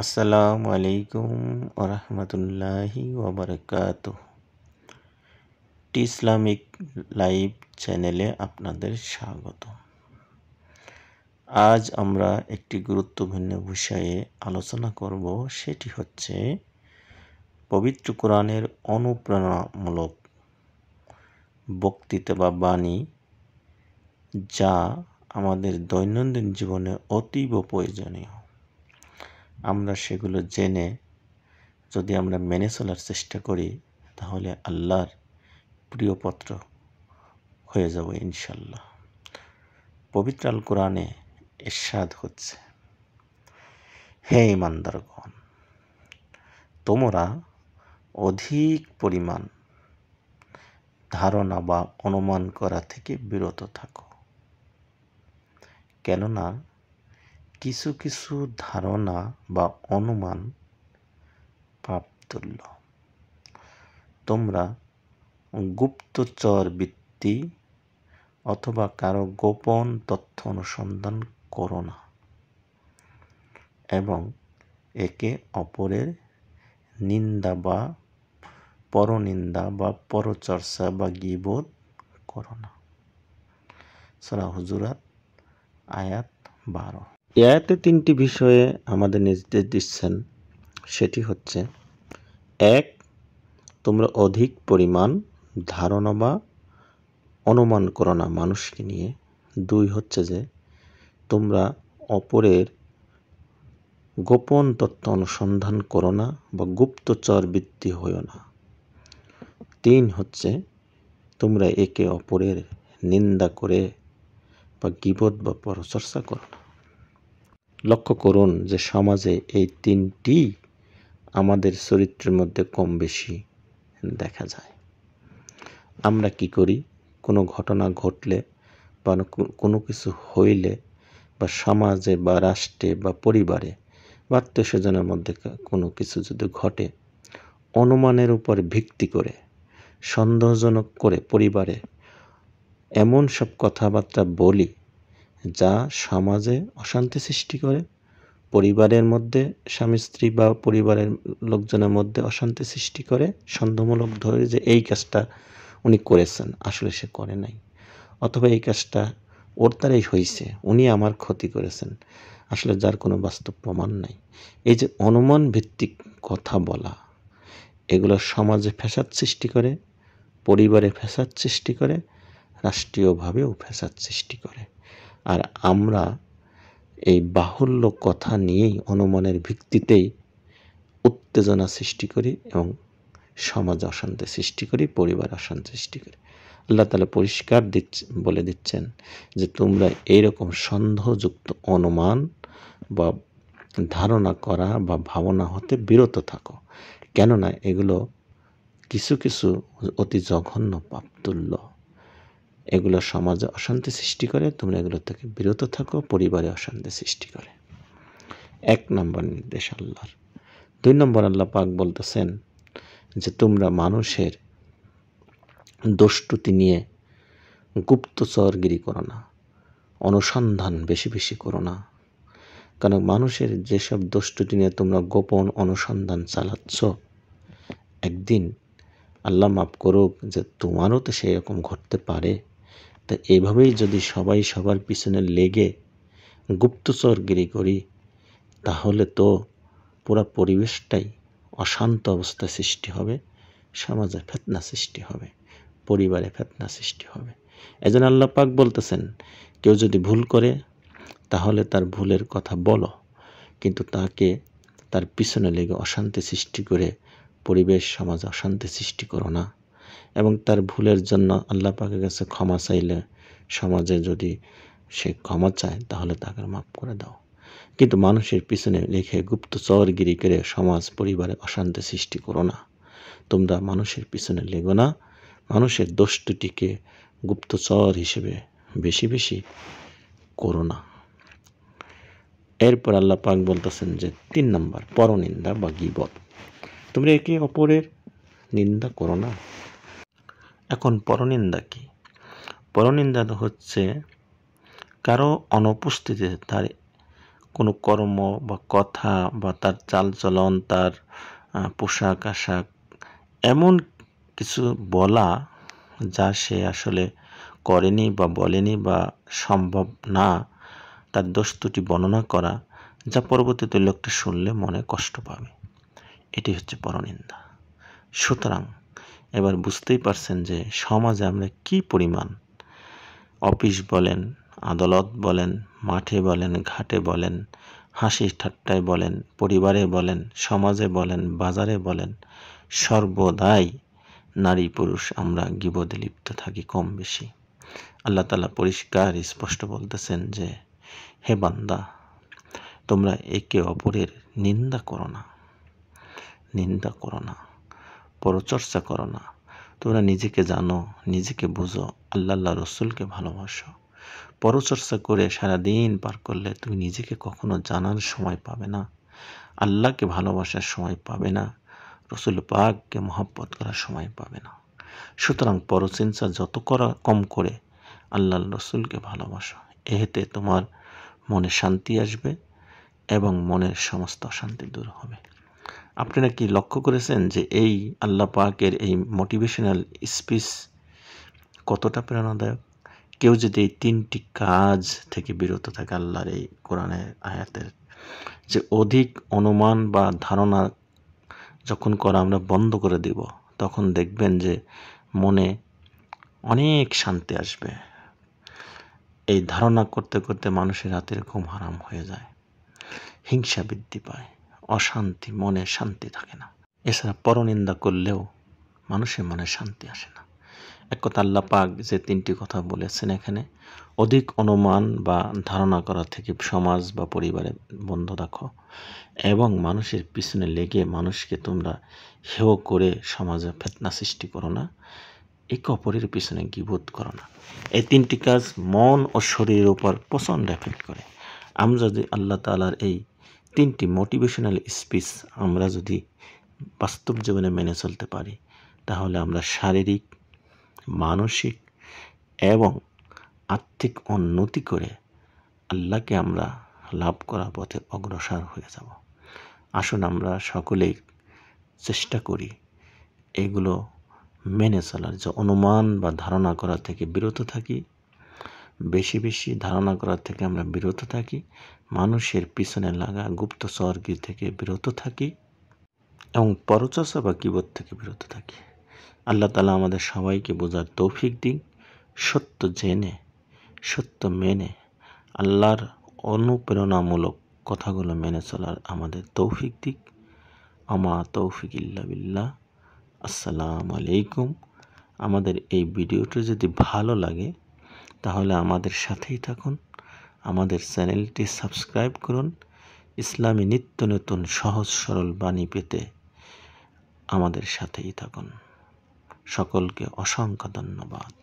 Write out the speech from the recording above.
আসসালামু আলাইকুম ওরহমতুল্লাহি ওবরকাতুহ। ইসলামিক লাইভ চ্যানেলে আপনাদের স্বাগত। আজ আমরা একটি গুরুত্বপূর্ণ বিষয়ে আলোচনা করব, সেটি হচ্ছে পবিত্র কোরআনের অনুপ্রেরণামূলক বক্তৃতা বা বাণী, যা আমাদের দৈনন্দিন জীবনে অতীব প্রয়োজনীয়। আমরা সেগুলো জেনে যদি আমরা মেনে চলার চেষ্টা করি, তাহলে আল্লাহর প্রিয় পাত্র হয়ে যাব ইনশাল্লাহ। পবিত্র আল কোরআনে ইরশাদ হচ্ছে, হে ঈমানদারগণ, তোমরা অধিক পরিমাণ ধারণা বা অনুমান করা থেকে বিরত থাকো, কেননা কিছু কিছু ধারণা বা অনুমান পাপ তুল্য। তোমরা গুপ্তচর বৃত্তি অথবা কারো গোপন তথ্য অনুসন্ধান করো না এবং একে অপরের নিন্দা বা পরনিন্দা বা পরচর্চা বা গীবত করো না। সূরা হুজুরাত আয়াত 12। এই আয়াতে 3টি বিষয়ে আমাদের নির্দেশ দিচ্ছেন। সেটি হচ্ছে, 1, তোমরা অধিক পরিমাণ ধারণা বা অনুমান করো না মানুষকে নিয়ে। 2 হচ্ছে যে তোমরা অপরের গোপন তথ্য অনুসন্ধান করো না বা গুপ্তচর বৃত্তি হইও না। 3 হচ্ছে তোমরা একে অপরের নিন্দা করে বা গীবত বা পরচর্চা করো না। লক্ষ্য করুন যে সমাজে এই 3টি আমাদের চরিত্রের মধ্যে কম বেশি দেখা যায়। আমরা কি করি? কোনো ঘটনা ঘটলে বা কোনো কিছু হইলে বা সমাজে বা রাষ্ট্রে বা পরিবারে বা আত্মীয়স্বজনের মধ্যে কোনো কিছু যদি ঘটে, অনুমানের উপর ভিত্তি করে সন্দেহজনক করে পরিবারে এমন সব কথাবার্তা বলি যা সমাজে অশান্তি সৃষ্টি করে, পরিবারের মধ্যে স্বামী স্ত্রী বা পরিবারের লোকজনের মধ্যে অশান্তি সৃষ্টি করে, সন্দেহমূলক ধরে যে এই কাজটা উনি করেছেন, আসলে সে করে নাই, অথবা এই কাজটা ওর দ্বারাই হয়েছে, উনি আমার ক্ষতি করেছেন, আসলে যার কোনো বাস্তব প্রমাণ নাই। এই যে অনুমান ভিত্তিক কথা বলা, এগুলো সমাজে ফ্যাসাদ সৃষ্টি করে, পরিবারে ফ্যাসাদ সৃষ্টি করে, রাষ্ট্রীয়ভাবেও ফ্যাসাদ সৃষ্টি করে। আর আমরা এই বাহুল্য কথা নিয়েই, অনুমানের ভিত্তিতেই উত্তেজনা সৃষ্টি করি এবং সমাজে অশান্তি সৃষ্টি করি, পরিবারে অশান্তি সৃষ্টি করি। আল্লাহ তাআলা পরিষ্কার বলে দিচ্ছেন যে তোমরা এইরকম সন্দেহযুক্ত অনুমান বা ধারণা করা বা ভাবনা হতে বিরত থাকো, কেননা এগুলো কিছু কিছু অতি জঘন্য পাপ তুল্য। এগুলো সমাজে অশান্তি সৃষ্টি করে, তোমরা এগুলো থেকে বিরত থাকো, পরিবারে অশান্তি সৃষ্টি করে। 1 নম্বর নির্দেশ আল্লাহর। 2 নম্বর আল্লাহ পাক বলতেছেন যে তোমরা মানুষের দোষটুতি নিয়ে গুপ্তচরগিরি করো না, অনুসন্ধান বেশি বেশি করো না। কারণ মানুষের যেসব দোষটুতি নিয়ে তোমরা গোপন অনুসন্ধান চালাচ্ছ, একদিন আল্লাহ মাফ করুক যে তোমারও তো সেই রকম ঘটতে পারে। তা এভাবেই যদি সবাই সবার পিছনে লেগে গুপ্তচরগিরি করি, তাহলে তো পুরা পরিবেশটাই অশান্ত অবস্থা সৃষ্টি হবে, সমাজে ফিতনা সৃষ্টি হবে, পরিবারে ফিতনা সৃষ্টি হবে। এজন্য আল্লাহ পাক বলতেছেন, কেউ যদি ভুল করে তাহলে তার ভুলের কথা বলো, কিন্তু তাকে তার পিছনে লেগে অশান্তি সৃষ্টি করে পরিবেশ সমাজে অশান্তি সৃষ্টি করো না। এবং তার ভুলের জন্য আল্লাহ পাকের কাছে ক্ষমা চাইলে, সমাজে যদি সে ক্ষমা চায়, তাহলে তাকে মাফ করে দাও। কিন্তু মানুষের পিছনে লেখে গুপ্তচরগিরি করে সমাজ পরিবারে অশান্তি সৃষ্টি করো না। তোমরা মানুষের পিছনে লেগো না, মানুষের দোষ ত্রুটিকে গুপ্তচর হিসেবে বেশি বেশি করো না। এরপর আল্লাহ পাক বলতেছেন যে 3 নম্বর, পরনিন্দা বা গীবত। তোমরা একে অপরের নিন্দা করো না। এখন পরনিন্দা কি? পরনিন্দা হচ্ছে কারো অনুপস্থিতিতে তার কোনো কর্ম বা কথা বা তার চালচলন, তার পোশাক আশাক, এমন কিছু বলা যা সে আসলে করেনি বা বলেনি বা সম্ভব না, তার দোষ ত্রুটি বর্ণনা করা, যা পরবর্তীতে লোকটা শুনলে মনে কষ্ট পাবে, এটি হচ্ছে পরনিন্দা। সুতরাং এবার বুঝতেই পারছেন যে সমাজে আমরা কি পরিমাণ, অফিস বলেন, আদালত বলেন, মাঠে বলেন, ঘাটে বলেন, হাসি ঠাট্টায় বলেন, পরিবারে বলেন, সমাজে বলেন, বাজারে বলেন, সর্বদাই নারী পুরুষ আমরা গীবতে লিপ্ত থাকি কম বেশি। আল্লাহ তাআলা পরিষ্কার স্পষ্ট বলতেছেন যে হে বান্দা, তোমরা একে অপরের নিন্দা করো না, নিন্দা করো না, পরচর্চা করো না। তোমরা নিজেকে জানো, নিজেকে বুঝো, আল্লাহ রসুলকে ভালোবাসো। পরচর্চা করে সারাদিন পার করলে তুমি নিজেকে কখনো জানার সময় পাবে না, আল্লাহকে ভালোবাসার সময় পাবে না, রসুল পাককে মহব্বত করার সময় পাবে না। সুতরাং পরচিন্তা যত কম করে আল্লাহ রসুলকে ভালোবাসো, এতে তোমার মনে শান্তি আসবে এবং মনের সমস্ত অশান্তি দূর হবে। আপনারা কি লক্ষ্য করেছেন যে এই আল্লাহ পাকের এই মোটিভেশনাল স্পিচ কতটা প্রেরণাদায়ক? কেউ যদি এই 3টি কাজ থেকে বিরত থাকে, আল্লাহর এই কোরআনের আয়াতের যে অধিক অনুমান বা ধারণা যখন করা আমরা বন্ধ করে দিব, তখন দেখবেন যে মনে অনেক শান্তি আসবে। এই ধারণা করতে করতে মানুষের রাতের ঘুম হারাম হয়ে যায়, হিংসা বৃদ্ধি পায়, অশান্তি, মনে শান্তি থাকে না। এছাড়া পরনিন্দা করলেও মানুষের মনে শান্তি আসে না। এক কথা আল্লাহ পাক যে 3টি কথা বলেছেন এখানে, অধিক অনুমান বা ধারণা করা থেকে সমাজ বা পরিবারে বন্ধ রাখো, এবং মানুষের পিছনে লেগে মানুষকে তোমরা হেয় করে সমাজে ফিতনা সৃষ্টি করো না, একে অপরের পিছনে গীবত করো না। এই 3টি কাজ মন ও শরীরের উপর প্রচণ্ড এফেক্ট করে। আমরা যদি আল্লাহ তাআলার এই 3টি মোটিভেশনাল স্পিচ আমরা যদি বাস্তব জীবনে মেনে চলতে পারি, তাহলে আমরা শারীরিক, মানসিক এবং আর্থিক উন্নতি করে আল্লাহকে আমরা লাভ করার পথে অগ্রসর হয়ে যাব। আসুন আমরা সকলেই চেষ্টা করি এগুলো মেনে চলার, যে অনুমান বা ধারণা করা থেকে বিরত থাকি, বেশি বেশি ধারণা করার থেকে আমরা বিরত থাকি, মানুষের পিছনে লাগা গুপ্তচরগিরি থেকে বিরত থাকি এবং পরচর্চা বা গীবত থেকে বিরত থাকি। আল্লাহ তাআলা আমাদের সবাইকে বোঝার তৌফিক দিন, সত্য জেনে সত্য মেনে আল্লাহর অনুপ্রেরণামূলক কথাগুলো মেনে চলার আমাদের তৌফিক দিক। আমা তৌফিক ইল্লা বিল্লাহ। আসসালামু আলাইকুম। আমাদের এই ভিডিওটি যদি ভালো লাগে তাহলে আমাদের সাথেই থাকুন, আমাদের চ্যানেলটি সাবস্ক্রাইব করুন। ইসলামী নিত্য নতুন সহজ সরল বাণী পেতে আমাদের সাথেই থাকুন। সকলকে অসংখ্য ধন্যবাদ।